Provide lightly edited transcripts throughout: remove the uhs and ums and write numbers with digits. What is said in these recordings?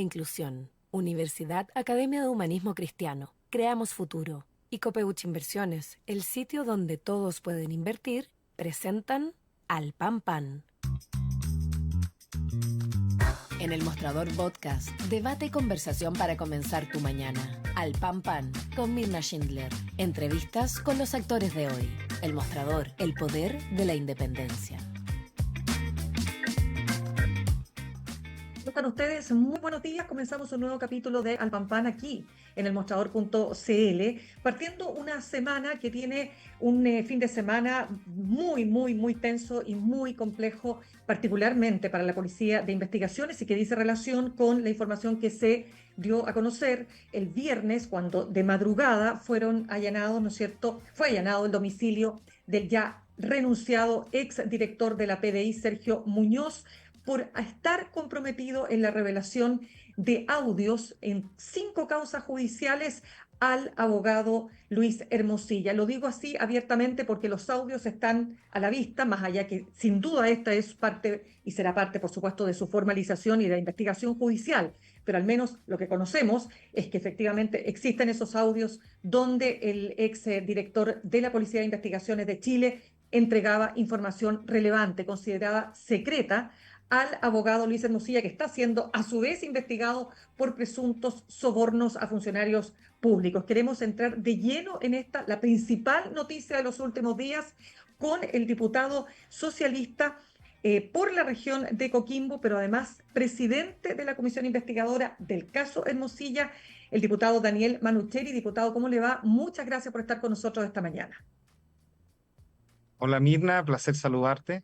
Inclusión. Universidad Academia de Humanismo Cristiano. Creamos futuro. Y Copeuch Inversiones, el sitio donde todos pueden invertir, presentan Al Pan Pan. En el Mostrador Podcast, debate y conversación para comenzar tu mañana. Al Pan Pan, con Mirna Schindler. Entrevistas con los actores de hoy. El Mostrador, el poder de la independencia. ¿Cómo están ustedes? Muy buenos días. Comenzamos un nuevo capítulo de Al Pan Pan aquí en el mostrador.cl, partiendo una semana que tiene un fin de semana muy tenso y muy complejo, particularmente para la Policía de Investigaciones, y que dice relación con la información que se dio a conocer el viernes, cuando de madrugada fueron allanados, ¿no es cierto? Fue allanado el domicilio del ya renunciado exdirector de la PDI, Sergio Muñoz, por estar comprometido en la revelación de audios en 5 causas judiciales al abogado Luis Hermosilla. Lo digo así abiertamente porque los audios están a la vista, más allá que sin duda esta es parte y será parte, por supuesto, de su formalización y de la investigación judicial, pero al menos lo que conocemos es que efectivamente existen esos audios donde el ex director de la Policía de Investigaciones de Chile entregaba información relevante, considerada secreta, al abogado Luis Hermosilla, que está siendo a su vez investigado por presuntos sobornos a funcionarios públicos. Queremos entrar de lleno en esta, la principal noticia de los últimos días, con el diputado socialista por la región de Coquimbo, pero además presidente de la comisión investigadora del caso Hermosilla, el diputado Daniel Manucheri. Diputado, ¿cómo le va? Muchas gracias por estar con nosotros esta mañana. Hola Mirna, placer saludarte.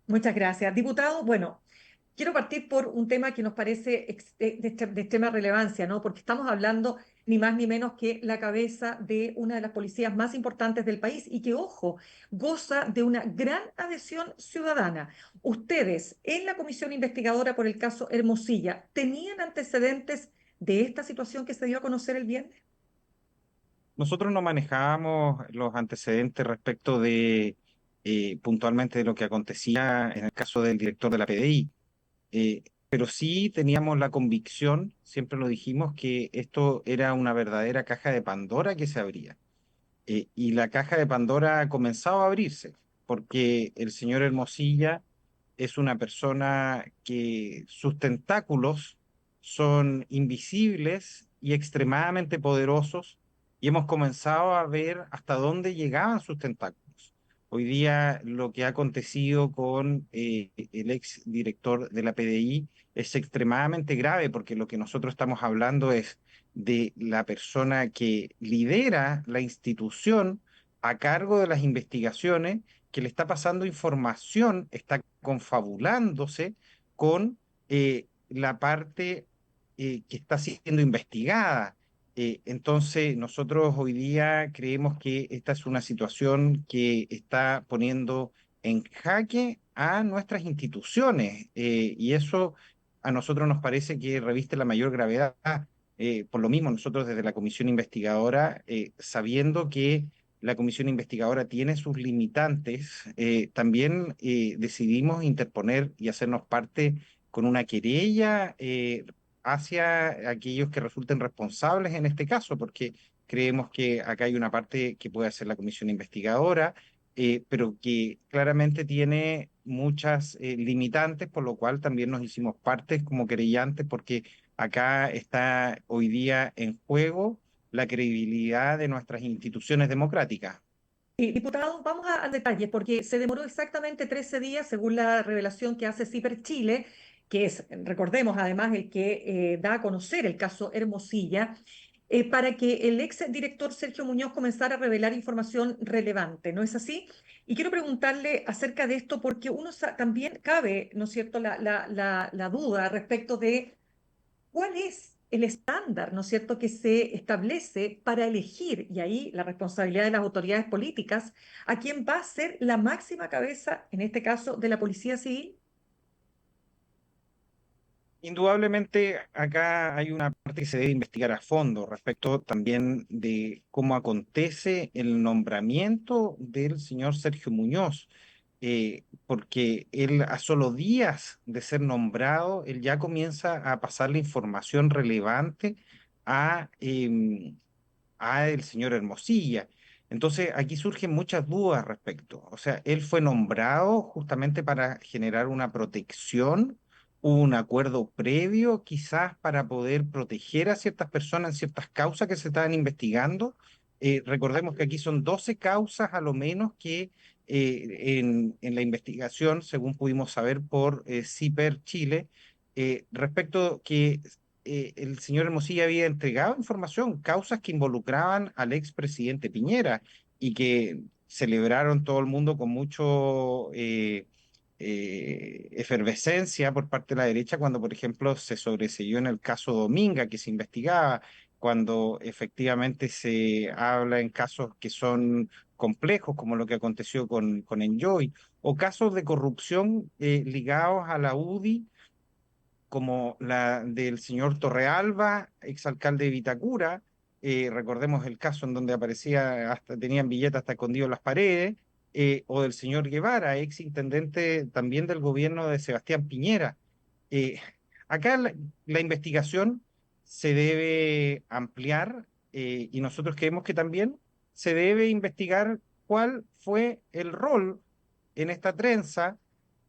Muchas gracias. Diputado, bueno, quiero partir por un tema que nos parece de extrema relevancia, ¿no? Porque estamos hablando ni más ni menos que la cabeza de una de las policías más importantes del país y que, ojo, goza de una gran adhesión ciudadana. Ustedes, en la comisión investigadora por el caso Hermosilla, ¿tenían antecedentes de esta situación que se dio a conocer el viernes? Nosotros no manejábamos los antecedentes respecto de puntualmente de lo que acontecía en el caso del director de la PDI, pero sí teníamos la convicción, siempre lo dijimos, que esto era una verdadera caja de Pandora que se abría. Y la caja de Pandora ha comenzado a abrirse, porque el señor Hermosilla es una persona que sus tentáculos son invisibles y extremadamente poderosos, y hemos comenzado a ver hasta dónde llegaban sus tentáculos. Hoy día lo que ha acontecido con el ex director de la PDI es extremadamente grave, porque lo que nosotros estamos hablando es de la persona que lidera la institución a cargo de las investigaciones, que le está pasando información, está confabulándose con la parte que está siendo investigada. Entonces, nosotros hoy día creemos que esta es una situación que está poniendo en jaque a nuestras instituciones, y eso a nosotros nos parece que reviste la mayor gravedad. Por lo mismo, nosotros desde la comisión investigadora, sabiendo que la comisión investigadora tiene sus limitantes, también decidimos interponer y hacernos parte con una querella hacia aquellos que resulten responsables en este caso, porque creemos que acá hay una parte que puede hacer la comisión investigadora, pero que claramente tiene muchas limitantes, por lo cual también nos hicimos partes como querellantes, porque acá está hoy día en juego la credibilidad de nuestras instituciones democráticas. Diputado, vamos al detalle, porque se demoró exactamente 13 días, según la revelación que hace CIPER Chile, que es, recordemos además, el que da a conocer el caso Hermosilla, para que el ex director Sergio Muñoz comenzara a revelar información relevante, ¿no es así? Y quiero preguntarle acerca de esto, porque también cabe, ¿no es cierto?, la duda respecto de ¿cuál es el estándar, ¿no es cierto?, que se establece para elegir, y ahí la responsabilidad de las autoridades políticas, a quién va a ser la máxima cabeza, en este caso, de la Policía Civil? Indudablemente, acá hay una parte que se debe investigar a fondo respecto también de cómo acontece el nombramiento del señor Sergio Muñoz. porque él a solo días de ser nombrado, él ya comienza a pasar la información relevante a, el señor Hermosilla. Entonces, aquí surgen muchas dudas al respecto. O sea, él fue nombrado justamente para generar una protección, un acuerdo previo, quizás para poder proteger a ciertas personas en ciertas causas que se estaban investigando. Recordemos que aquí son 12 causas a lo menos que en la investigación, según pudimos saber por CIPER Chile, respecto que el señor Hermosilla había entregado información, causas que involucraban al expresidente Piñera y que celebraron todo el mundo con mucho efervescencia por parte de la derecha cuando, por ejemplo, se sobreseyó en el caso Dominga que se investigaba, cuando efectivamente se habla en casos que son complejos, como lo que aconteció con Enjoy, o casos de corrupción ligados a la UDI como la del señor Torrealba, exalcalde de Vitacura. Recordemos el caso en donde aparecía, hasta tenían billetes hasta escondidos en las paredes, o del señor Guevara, ex intendente también del gobierno de Sebastián Piñera. Eh, Acá la investigación se debe ampliar, y nosotros creemos que también se debe investigar cuál fue el rol en esta trenza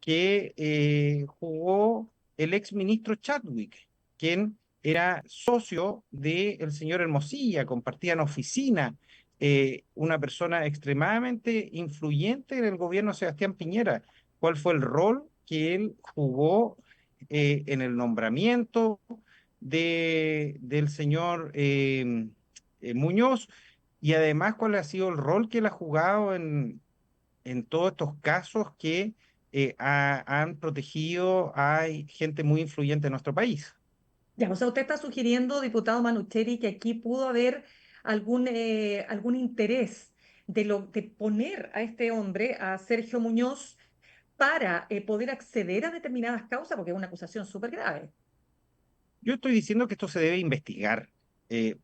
que jugó el ex ministro Chadwick, quien era socio del señor Hermosilla, compartían oficina, una persona extremadamente influyente en el gobierno de Sebastián Piñera. ¿Cuál fue el rol que él jugó en el nombramiento del señor Muñoz? Y además, ¿cuál ha sido el rol que él ha jugado en todos estos casos que han protegido a gente muy influyente en nuestro país? Ya, o sea, usted está sugiriendo, diputado Manucheri, que aquí pudo haber algún interés de poner a este hombre, a Sergio Muñoz, para poder acceder a determinadas causas, porque es una acusación súper grave. Yo estoy diciendo que esto se debe investigar,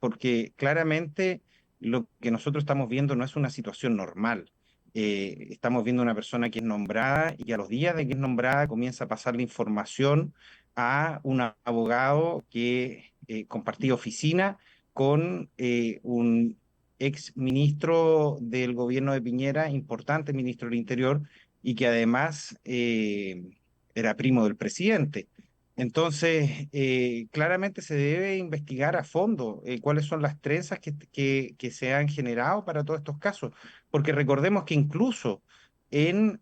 porque claramente lo que nosotros estamos viendo no es una situación normal. Estamos viendo una persona que es nombrada y a los días de que es nombrada comienza a pasar la información a un abogado que compartía oficina con un ex ministro del gobierno de Piñera, importante ministro del Interior, y que además era primo del presidente. Entonces, claramente se debe investigar a fondo cuáles son las trenzas que se han generado para todos estos casos, porque recordemos que incluso en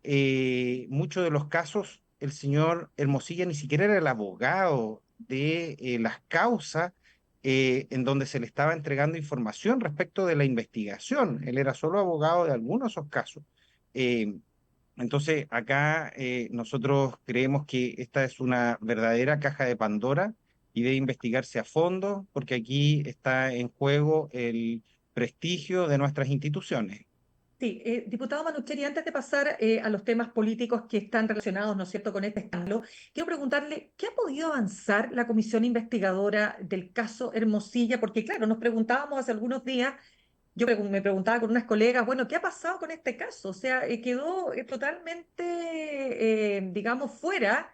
muchos de los casos el señor Hermosilla ni siquiera era el abogado de las causas en donde se le estaba entregando información respecto de la investigación. Él era solo abogado de algunos de esos casos. Eh, entonces, acá nosotros creemos que esta es una verdadera caja de Pandora y debe investigarse a fondo porque aquí está en juego el prestigio de nuestras instituciones. Sí, diputado Manucheri, antes de pasar a los temas políticos que están relacionados, ¿no es cierto?, con este escándalo, quiero preguntarle, ¿qué ha podido avanzar la comisión investigadora del caso Hermosilla? Porque, claro, nos preguntábamos hace algunos días. Me preguntaba con unas colegas, bueno, ¿qué ha pasado con este caso? O sea, quedó totalmente, digamos, fuera,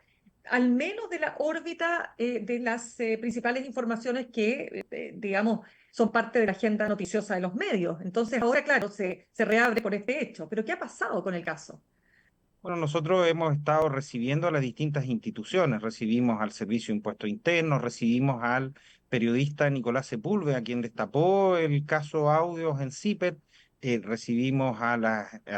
al menos de la órbita de las principales informaciones que, digamos, son parte de la agenda noticiosa de los medios. Entonces, ahora, claro, se reabre por este hecho. Pero ¿qué ha pasado con el caso? Bueno, nosotros hemos estado recibiendo a las distintas instituciones, recibimos al Servicio de Impuestos Internos, recibimos al periodista Nicolás Sepúlveda, quien destapó el caso Audios en CIPER, recibimos a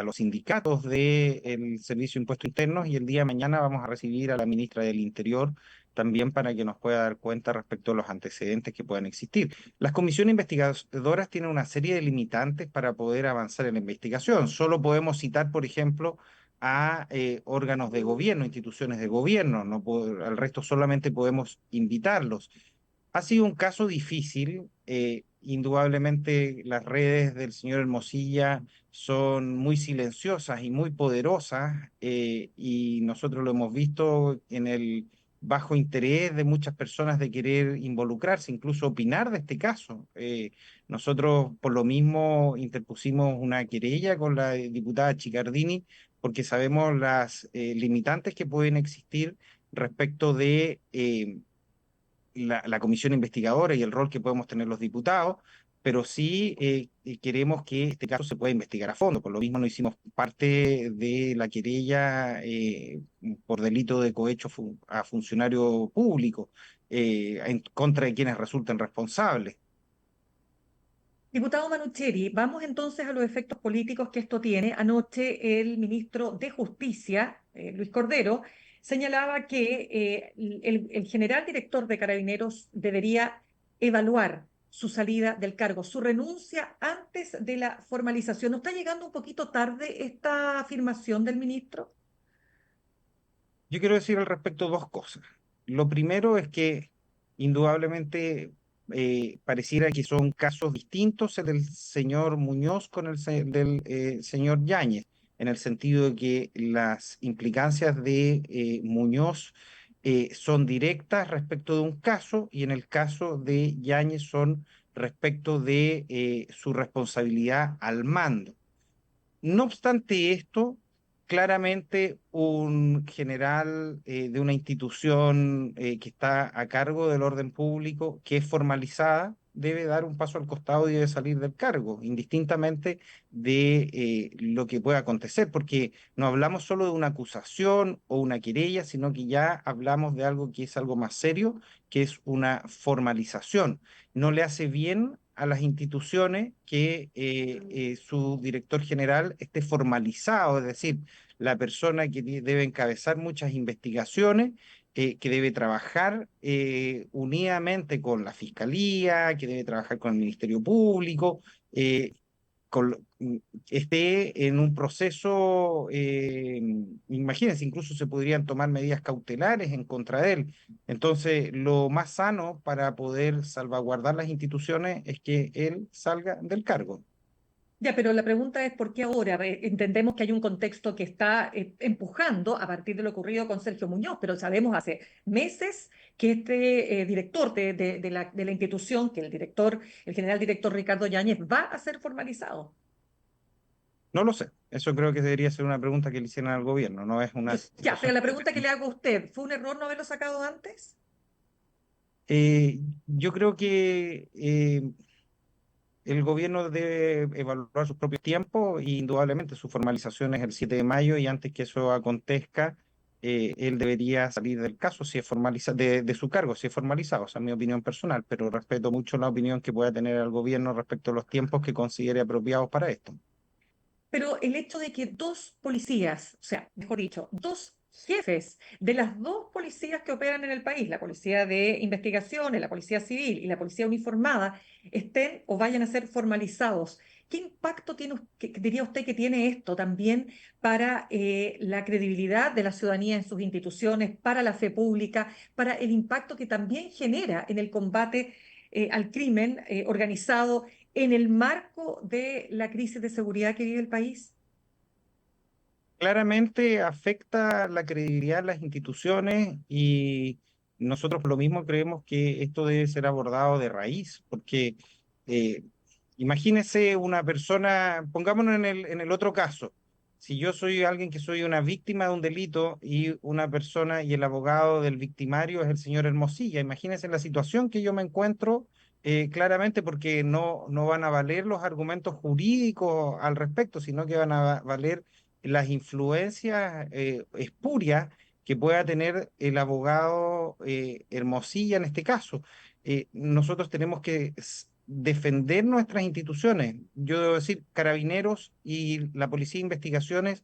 los sindicatos del Servicio de Impuestos Internos y el día de mañana vamos a recibir a la ministra del Interior también para que nos pueda dar cuenta respecto a los antecedentes que puedan existir. Las comisiones investigadoras tienen una serie de limitantes para poder avanzar en la investigación. Solo podemos citar, por ejemplo, a órganos de gobierno, instituciones de gobierno, al resto solamente podemos invitarlos. Ha sido un caso difícil, indudablemente las redes del señor Hermosilla son muy silenciosas y muy poderosas, y nosotros lo hemos visto en el bajo interés de muchas personas de querer involucrarse, incluso opinar de este caso. Nosotros por lo mismo interpusimos una querella con la diputada Chicardini porque sabemos las limitantes que pueden existir respecto de la comisión investigadora y el rol que podemos tener los diputados, pero sí queremos que este caso se pueda investigar a fondo. Por lo mismo no hicimos parte de la querella por delito de cohecho a funcionario público en contra de quienes resulten responsables. Diputado Manucheri, vamos entonces a los efectos políticos que esto tiene. Anoche el ministro de Justicia, Luis Cordero, señalaba que el general director de Carabineros debería evaluar su salida del cargo, su renuncia antes de la formalización. ¿No está llegando un poquito tarde esta afirmación del ministro? Yo quiero decir al respecto dos cosas. Lo primero es que indudablemente pareciera que son casos distintos el del señor Muñoz con del señor Yáñez, en el sentido de que las implicancias de Muñoz son directas respecto de un caso y en el caso de Yáñez son respecto de su responsabilidad al mando. No obstante esto, claramente un general de una institución que está a cargo del orden público, que es formalizada, debe dar un paso al costado y debe salir del cargo, indistintamente de lo que pueda acontecer, porque no hablamos solo de una acusación o una querella, sino que ya hablamos de algo que es algo más serio, que es una formalización. No le hace bien a las instituciones que su director general esté formalizado, es decir, la persona que debe encabezar muchas investigaciones, que debe trabajar unidamente con la Fiscalía, que debe trabajar con el Ministerio Público, esté en un proceso, imagínense, incluso se podrían tomar medidas cautelares en contra de él. Entonces, lo más sano para poder salvaguardar las instituciones es que él salga del cargo. Ya, pero la pregunta es ¿por qué ahora? Entendemos que hay un contexto que está empujando a partir de lo ocurrido con Sergio Muñoz, pero sabemos hace meses que este director de la institución, que el director, el general director Ricardo Yáñez, va a ser formalizado. No lo sé. Eso creo que debería ser una pregunta que le hicieran al gobierno, no es una Ya, pero situación la que pregunta que le depende. hago a usted, ¿fue un error no haberlo sacado antes? Yo creo que el gobierno debe evaluar sus propios tiempos y indudablemente su formalización es el 7 de mayo y antes que eso acontezca, él debería salir del caso si es de su cargo, si es formalizado. Esa es mi opinión personal, pero respeto mucho la opinión que pueda tener el gobierno respecto a los tiempos que considere apropiados para esto. Pero el hecho de que dos policías, o sea, mejor dicho, dos jefes de las dos policías que operan en el país, la policía de investigaciones, la policía civil y la policía uniformada, estén o vayan a ser formalizados. ¿Qué impacto tiene, diría usted que tiene esto también para la credibilidad de la ciudadanía en sus instituciones, para la fe pública, para el impacto que también genera en el combate al crimen organizado en el marco de la crisis de seguridad que vive el país? Claramente afecta la credibilidad de las instituciones y nosotros por lo mismo creemos que esto debe ser abordado de raíz, porque eh, imagínese una persona, pongámonos en el otro caso, si yo soy alguien que soy una víctima de un delito y una persona y el abogado del victimario es el señor Hermosilla, imagínese la situación que yo me encuentro claramente porque no van a valer los argumentos jurídicos al respecto, sino que van a valer las influencias espurias que pueda tener el abogado Hermosilla en este caso. Nosotros tenemos que defender nuestras instituciones. Yo debo decir, Carabineros y la Policía de Investigaciones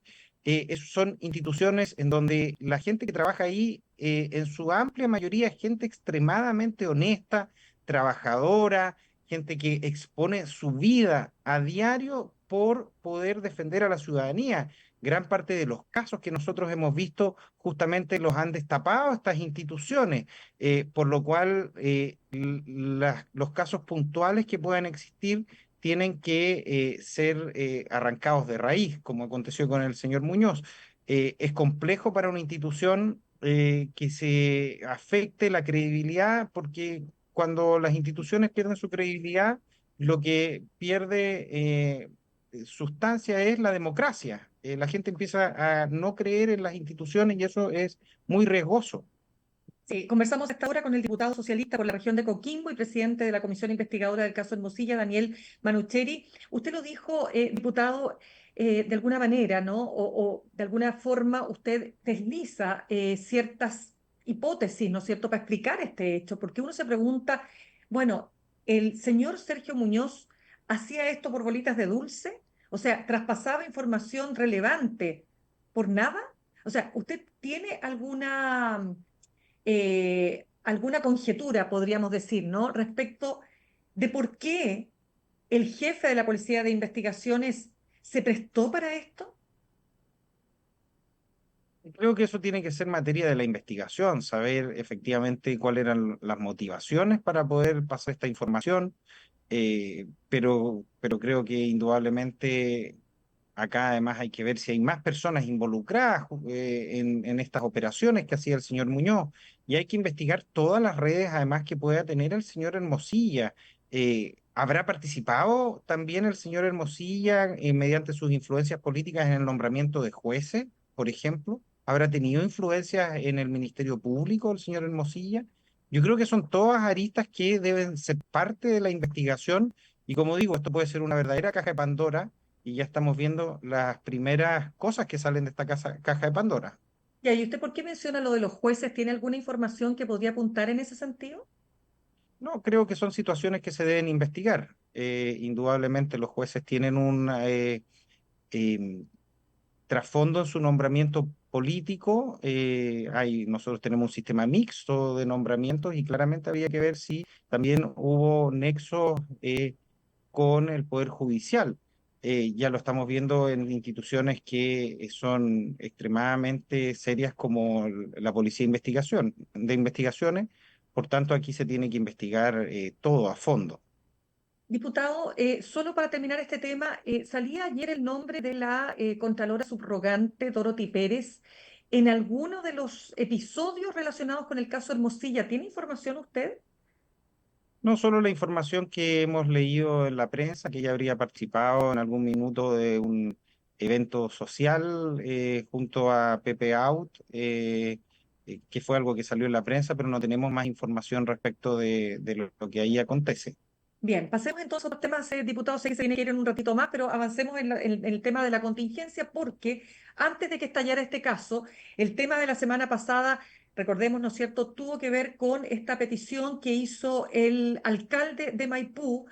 son instituciones en donde la gente que trabaja ahí, en su amplia mayoría, es gente extremadamente honesta, trabajadora, gente que expone su vida a diario por poder defender a la ciudadanía. Gran parte de los casos que nosotros hemos visto justamente los han destapado estas instituciones, por lo cual los casos puntuales que puedan existir tienen que ser arrancados de raíz, como aconteció con el señor Muñoz. Es complejo para una institución que se afecte la credibilidad, porque cuando las instituciones pierden su credibilidad, lo que pierde sustancia es la democracia. la gente empieza a no creer en las instituciones y eso es muy riesgoso. Sí, conversamos esta hora con el diputado socialista por la región de Coquimbo y presidente de la Comisión Investigadora del caso Hermosilla, Daniel Manucheri. Usted lo dijo, diputado, de alguna manera, ¿no? O de alguna forma usted desliza ciertas hipótesis, ¿no es cierto?, para explicar este hecho, porque uno se pregunta, bueno, ¿el señor Sergio Muñoz hacía esto por bolitas de dulce? O sea, ¿traspasaba información relevante por nada? O sea, ¿usted tiene alguna conjetura, podríamos decir, ¿no? Respecto de por qué el jefe de la Policía de Investigaciones se prestó para esto? Creo que eso tiene que ser materia de la investigación, saber efectivamente cuáles eran las motivaciones para poder pasar esta información, pero creo que indudablemente acá además hay que ver si hay más personas involucradas en estas operaciones que hacía el señor Muñoz. Y hay que investigar todas las redes además que pueda tener el señor Hermosilla. ¿Habrá participado también el señor Hermosilla mediante sus influencias políticas en el nombramiento de jueces, por ejemplo? ¿Habrá tenido influencias en el Ministerio Público el señor Hermosilla? Yo creo que son todas aristas que deben ser parte de la investigación y como digo, esto puede ser una verdadera caja de Pandora y ya estamos viendo las primeras cosas que salen de esta caja de Pandora. ¿Y usted por qué menciona lo de los jueces? ¿Tiene alguna información que podría apuntar en ese sentido? No, creo que son situaciones que se deben investigar. Indudablemente los jueces tienen un em, trasfondo en su nombramiento político. Nosotros tenemos un sistema mixto de nombramientos y claramente había que ver si también hubo nexos con el Poder Judicial. Ya lo estamos viendo en instituciones que son extremadamente serias como la Policía de Investigaciones. Por tanto, aquí se tiene que investigar todo a fondo. Diputado, solo para terminar este tema, salía ayer el nombre de la Contralora subrogante Dorothy Pérez en alguno de los episodios relacionados con el caso Hermosilla. ¿Tiene información usted? No solo la información que hemos leído en la prensa, que ella habría participado en algún minuto de un evento social junto a Pepe Out, que fue algo que salió en la prensa, pero no tenemos más información respecto de lo que ahí acontece. Bien, pasemos entonces a otros temas, diputado, sé que se viene que ir en un ratito más, pero avancemos en el tema de la contingencia, porque antes de que estallara este caso, el tema de la semana pasada, recordemos, ¿no es cierto?, tuvo que ver con esta petición que hizo el alcalde de Maipú,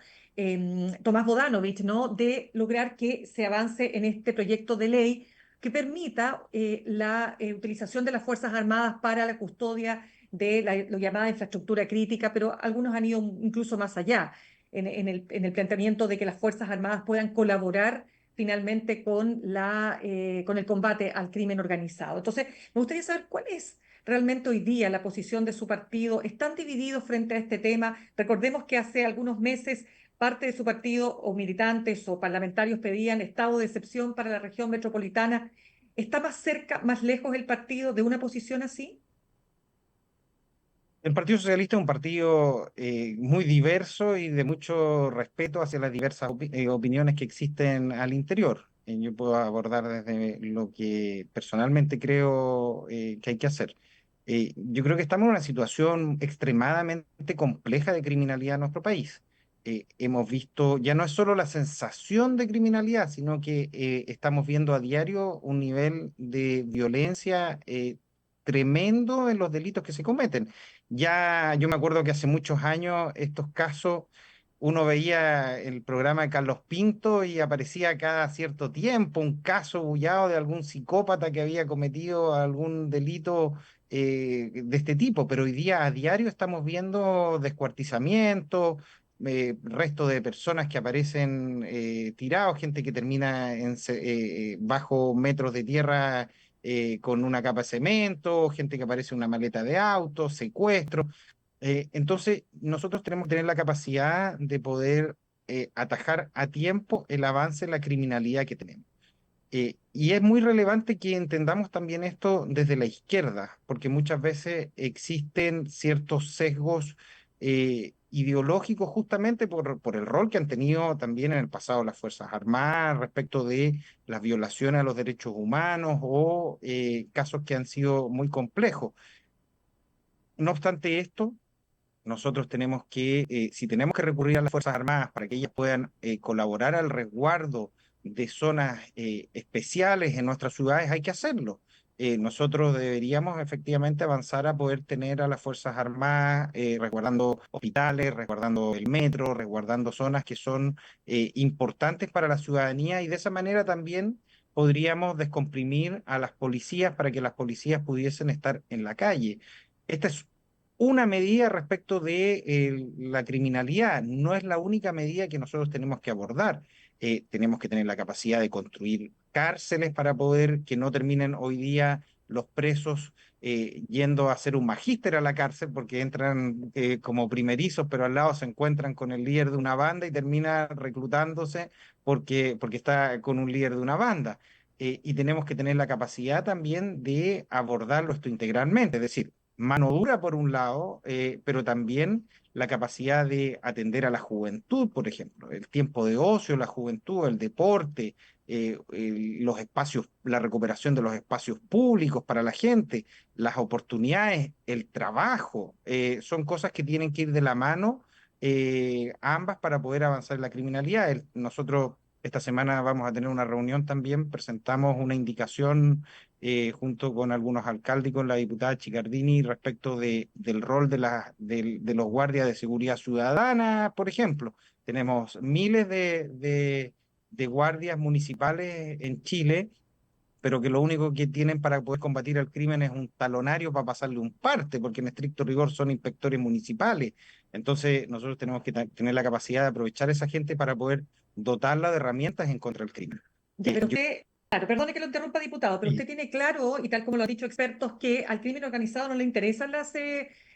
Tomás Bodanovich, ¿no?, de lograr que se avance en este proyecto de ley que permita la utilización de las Fuerzas Armadas para la custodia de lo llamada infraestructura crítica, pero algunos han ido incluso más allá en el planteamiento de que las Fuerzas Armadas puedan colaborar finalmente con el combate al crimen organizado. Entonces, me gustaría saber cuál es realmente hoy día la posición de su partido. ¿Están divididos frente a este tema? Recordemos que hace algunos meses parte de su partido o militantes o parlamentarios pedían estado de excepción para la región metropolitana. ¿Está más cerca, más lejos el partido de una posición así? El Partido Socialista es un partido muy diverso y de mucho respeto hacia las diversas opiniones que existen al interior. Yo puedo abordar desde lo que personalmente creo que hay que hacer. Yo creo que estamos en una situación extremadamente compleja de criminalidad en nuestro país. Hemos visto, ya no es solo la sensación de criminalidad, sino que estamos viendo a diario un nivel de violencia tremendo en los delitos que se cometen. Ya yo me acuerdo que hace muchos años estos casos, uno veía el programa de Carlos Pinto y aparecía cada cierto tiempo un caso bullado de algún psicópata que había cometido algún delito de este tipo, pero hoy día a diario estamos viendo descuartizamientos, resto de personas que aparecen tirados, gente que termina bajo metros de tierra con una capa de cemento, gente que aparece en una maleta de auto, secuestro. Entonces, nosotros tenemos que tener la capacidad de poder atajar a tiempo el avance en la criminalidad que tenemos. Y es muy relevante que entendamos también esto desde la izquierda, porque muchas veces existen ciertos sesgos ideológico justamente por el rol que han tenido también en el pasado las Fuerzas Armadas respecto de las violaciones a los derechos humanos o casos que han sido muy complejos. No obstante esto, nosotros tenemos que, si tenemos que recurrir a las Fuerzas Armadas para que ellas puedan colaborar al resguardo de zonas especiales en nuestras ciudades, hay que hacerlo. Nosotros deberíamos efectivamente avanzar a poder tener a las Fuerzas Armadas resguardando hospitales, resguardando el metro, resguardando zonas que son importantes para la ciudadanía y de esa manera también podríamos descomprimir a las policías para que las policías pudiesen estar en la calle. Esta es una medida respecto de la criminalidad. No es la única medida que nosotros tenemos que abordar. Tenemos que tener la capacidad de construir cárceles para poder que no terminen hoy día los presos yendo a hacer un magíster a la cárcel porque entran como primerizos, pero al lado se encuentran con el líder de una banda y termina reclutándose porque está con un líder de una banda. Y tenemos que tener la capacidad también de abordarlo esto integralmente, es decir, mano dura por un lado, pero también la capacidad de atender a la juventud, por ejemplo, el tiempo de ocio, la juventud, el deporte, los espacios, la recuperación de los espacios públicos para la gente, las oportunidades, el trabajo, son cosas que tienen que ir de la mano, ambas para poder avanzar en la criminalidad. Nosotros esta semana vamos a tener una reunión también, presentamos una indicación junto con algunos alcaldes y con la diputada Chicardini respecto del rol de los guardias de seguridad ciudadana, por ejemplo. Tenemos miles de guardias municipales en Chile, pero que lo único que tienen para poder combatir el crimen es un talonario para pasarle un parte, porque en estricto rigor son inspectores municipales. Entonces, nosotros tenemos que tener la capacidad de aprovechar a esa gente para poder dotarla de herramientas en contra del crimen. Ya, pero Yo, usted, claro, perdone que lo interrumpa, diputado, pero sí, usted tiene claro, y tal como lo han dicho expertos, que al crimen organizado no le interesan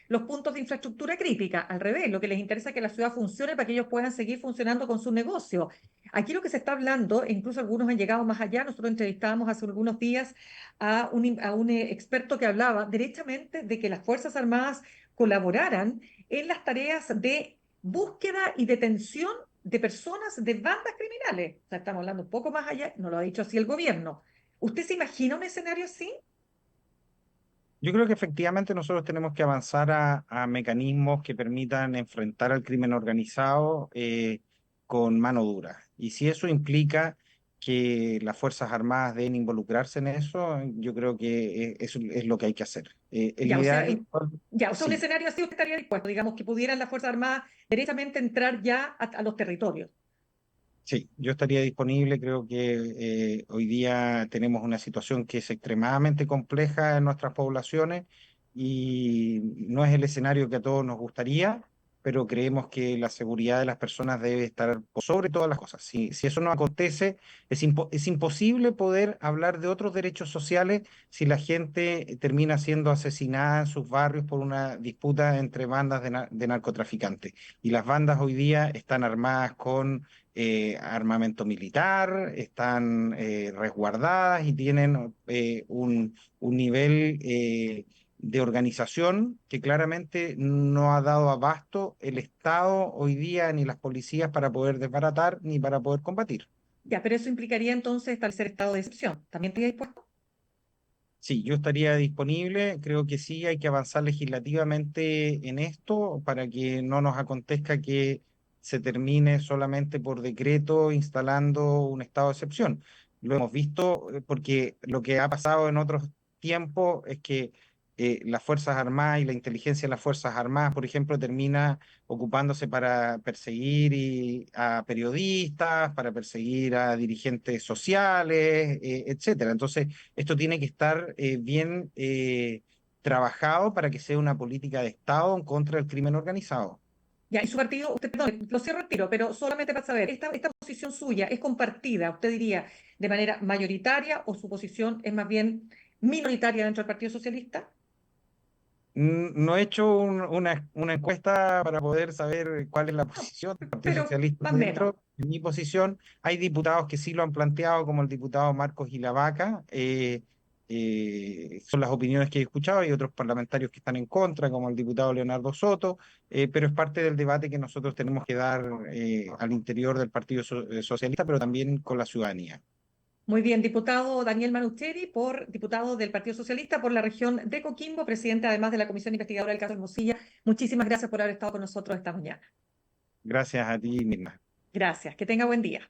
los puntos de infraestructura crítica. Al revés, lo que les interesa es que la ciudad funcione para que ellos puedan seguir funcionando con su negocio. Aquí lo que se está hablando, e incluso algunos han llegado más allá, nosotros entrevistábamos hace algunos días a un experto que hablaba derechamente de que las Fuerzas Armadas colaboraran en las tareas de búsqueda y detención de personas de bandas criminales. O sea, estamos hablando un poco más allá, no lo ha dicho así el gobierno. ¿Usted se imagina un escenario así? yo creo que efectivamente nosotros tenemos que avanzar a mecanismos que permitan enfrentar al crimen organizado con mano dura. Y si eso implica que las Fuerzas Armadas deben involucrarse en eso, yo creo que eso es lo que hay que hacer. El Ya, o sea, ideal, un sí. escenario así usted estaría dispuesto, digamos, que pudieran las Fuerzas Armadas derechamente entrar ya a los territorios. Sí, yo estaría disponible. Creo que hoy día tenemos una situación que es extremadamente compleja en nuestras poblaciones y no es el escenario que a todos nos gustaría, pero creemos que la seguridad de las personas debe estar por sobre todas las cosas. Si eso no acontece, es imposible poder hablar de otros derechos sociales si la gente termina siendo asesinada en sus barrios por una disputa entre bandas de narcotraficantes. Y las bandas hoy día están armadas con armamento militar, están resguardadas y tienen un nivel de organización que claramente no ha dado abasto el Estado hoy día ni las policías para poder desbaratar ni para poder combatir. Ya, pero eso implicaría entonces establecer estado de excepción. ¿También estaría dispuesto? Sí, yo estaría disponible, creo que sí, hay que avanzar legislativamente en esto para que no nos acontezca que se termine solamente por decreto instalando un estado de excepción. Lo hemos visto porque lo que ha pasado en otros tiempos es que las Fuerzas Armadas y la inteligencia de las Fuerzas Armadas, por ejemplo, termina ocupándose para perseguir a periodistas, para perseguir a dirigentes sociales, etcétera. Entonces, esto tiene que estar bien trabajado para que sea una política de Estado en contra del crimen organizado. Ya, y su partido, usted, perdón, lo cierro el tiro, pero solamente para saber, ¿esta posición suya es compartida, usted diría, de manera mayoritaria o su posición es más bien minoritaria dentro del Partido Socialista? No he hecho una encuesta para poder saber cuál es la No, posición del Partido pero Socialista más o menos. dentro de mi posición. Hay diputados que sí lo han planteado, como el diputado Marcos Gilavaca, Son las opiniones que he escuchado. Hay otros parlamentarios que están en contra, como el diputado Leonardo Soto, pero es parte del debate que nosotros tenemos que dar al interior del Partido Socialista, pero también con la ciudadanía. Muy bien, diputado Daniel Manusteri, diputado del Partido Socialista por la región de Coquimbo, presidente además de la Comisión Investigadora del caso Hermosilla. Muchísimas gracias por haber estado con nosotros esta mañana. Gracias a ti, Mirna. Gracias, que tenga buen día.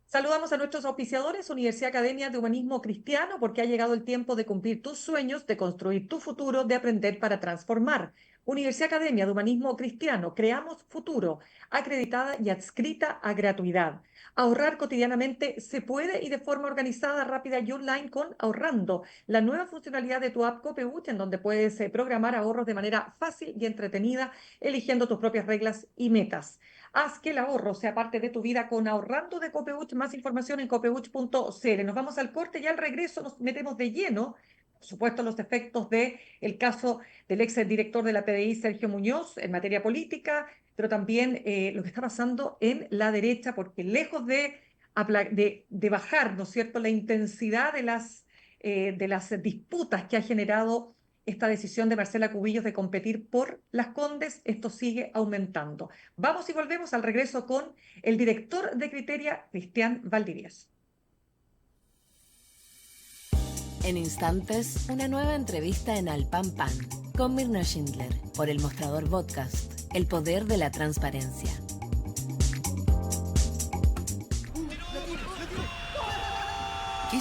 Saludamos a nuestros auspiciadores, Universidad Academia de Humanismo Cristiano, porque ha llegado el tiempo de cumplir tus sueños, de construir tu futuro, de aprender para transformar. Universidad Academia de Humanismo Cristiano, creamos futuro, acreditada y adscrita a gratuidad. Ahorrar cotidianamente se puede y de forma organizada, rápida y online con Ahorrando, la nueva funcionalidad de tu app Copeuch, en donde puedes programar ahorros de manera fácil y entretenida, eligiendo tus propias reglas y metas. Haz que el ahorro sea parte de tu vida con Ahorrando de Copeuch. Más información en copeuch.cl. Nos vamos al corte y al regreso nos metemos de lleno, por supuesto, los efectos del caso del ex director de la PDI, Sergio Muñoz, en materia política, pero también lo que está pasando en la derecha, porque lejos de bajar, ¿no es cierto?, la intensidad de las disputas que ha generado esta decisión de Marcela Cubillos de competir por Las Condes, esto sigue aumentando. Vamos y volvemos al regreso con el director de Criteria, Cristian Valdivieso. En instantes, una nueva entrevista en Al Pan Pan con Mirna Schindler por El Mostrador Podcast, el poder de la transparencia. ¿Qué